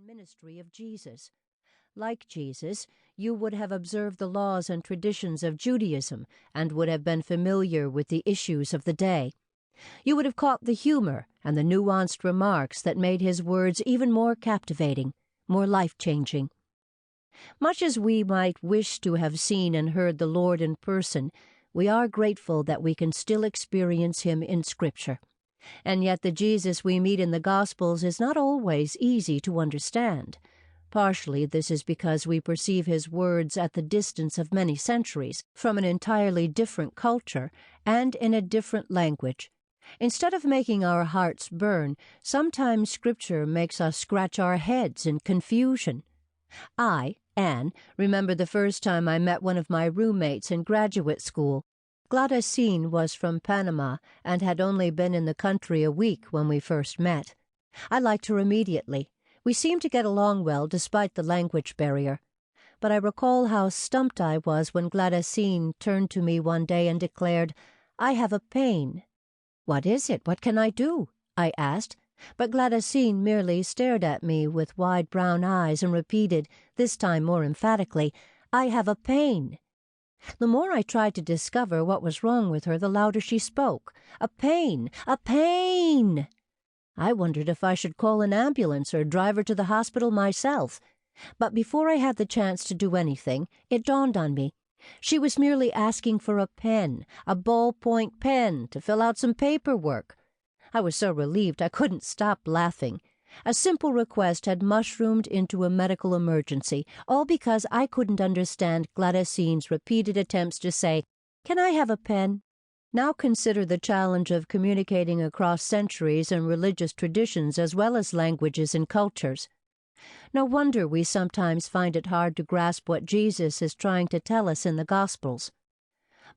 and ministry of Jesus. Like Jesus, you would have observed the laws and traditions of Judaism and would have been familiar with the issues of the day. You would have caught the humor and the nuanced remarks that made his words even more captivating, more life-changing. Much as we might wish to have seen and heard the Lord in person, we are grateful that we can still experience him in Scripture. And yet the Jesus we meet in the Gospels is not always easy to understand. Partially this is because we perceive his words at the distance of many centuries, from an entirely different culture, and in a different language. Instead of making our hearts burn, sometimes Scripture makes us scratch our heads in confusion. I, Anne, remember the first time I met one of my roommates in graduate school. Gladysine was from Panama and had only been in the country a week when we first met. I liked her immediately. We seemed to get along well despite the language barrier. But I recall how stumped I was when Gladysine turned to me one day and declared, "I have a pain." "What is it? What can I do?" I asked. But Gladysine merely stared at me with wide brown eyes and repeated, this time more emphatically, "I have a pain." The more I tried to discover what was wrong with her, the louder she spoke. "A pain! A pain!" I wondered if I should call an ambulance or drive her to the hospital myself. But before I had the chance to do anything, it dawned on me. She was merely asking for a pen, a ballpoint pen, to fill out some paperwork. I was so relieved I couldn't stop laughing. A simple request had mushroomed into a medical emergency, all because I couldn't understand Gladysine's repeated attempts to say, "Can I have a pen?" Now consider the challenge of communicating across centuries and religious traditions as well as languages and cultures. No wonder we sometimes find it hard to grasp what Jesus is trying to tell us in the Gospels.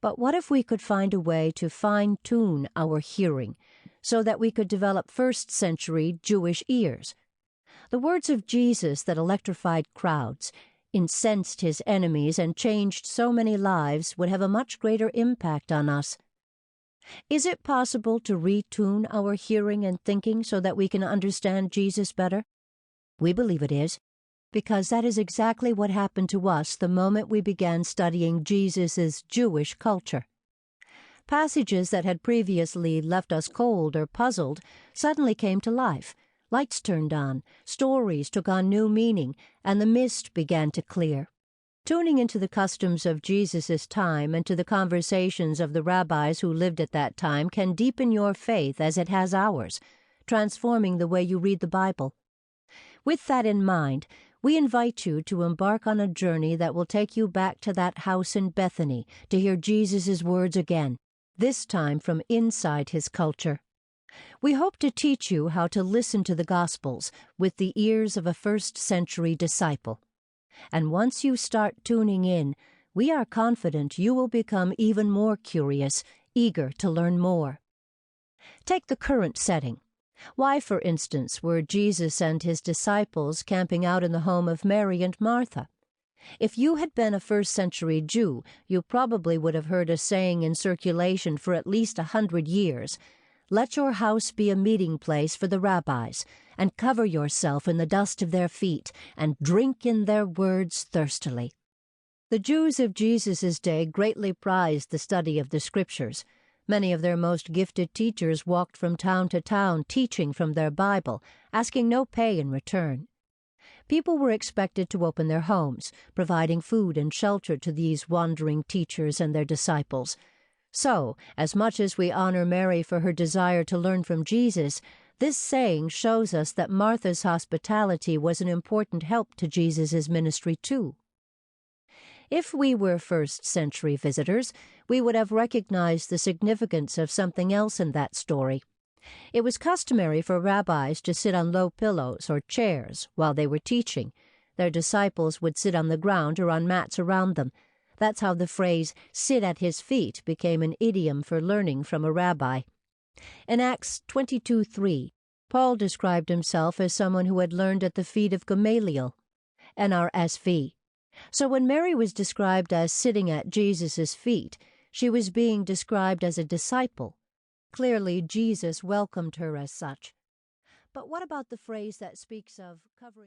But what if we could find a way to fine-tune our hearing so that we could develop first-century Jewish ears? The words of Jesus that electrified crowds, incensed his enemies, and changed so many lives would have a much greater impact on us. Is it possible to retune our hearing and thinking so that we can understand Jesus better? We believe it is, because that is exactly what happened to us the moment we began studying Jesus' Jewish culture. Passages that had previously left us cold or puzzled suddenly came to life. Lights turned on, stories took on new meaning, and the mist began to clear. Tuning into the customs of Jesus' time and to the conversations of the rabbis who lived at that time can deepen your faith as it has ours, transforming the way you read the Bible. With that in mind, we invite you to embark on a journey that will take you back to that house in Bethany to hear Jesus' words again, this time from inside his culture. We hope to teach you how to listen to the Gospels with the ears of a first-century disciple. And once you start tuning in, we are confident you will become even more curious, eager to learn more. Take the current setting. Why, for instance, were Jesus and his disciples camping out in the home of Mary and Martha? If you had been a first-century Jew, you probably would have heard a saying in circulation for at least 100 years, "Let your house be a meeting place for the rabbis, and cover yourself in the dust of their feet, and drink in their words thirstily." The Jews of Jesus' day greatly prized the study of the Scriptures. Many of their most gifted teachers walked from town to town teaching from their Bible, asking no pay in return. People were expected to open their homes, providing food and shelter to these wandering teachers and their disciples. So, as much as we honor Mary for her desire to learn from Jesus, this saying shows us that Martha's hospitality was an important help to Jesus' ministry too. If we were first-century visitors, we would have recognized the significance of something else in that story. It was customary for rabbis to sit on low pillows or chairs while they were teaching. Their disciples would sit on the ground or on mats around them. That's how the phrase, "sit at his feet," became an idiom for learning from a rabbi. In Acts 22:3, Paul described himself as someone who had learned at the feet of Gamaliel, NRSV. So when Mary was described as sitting at Jesus' feet, she was being described as a disciple. Clearly, Jesus welcomed her as such. But what about the phrase that speaks of covering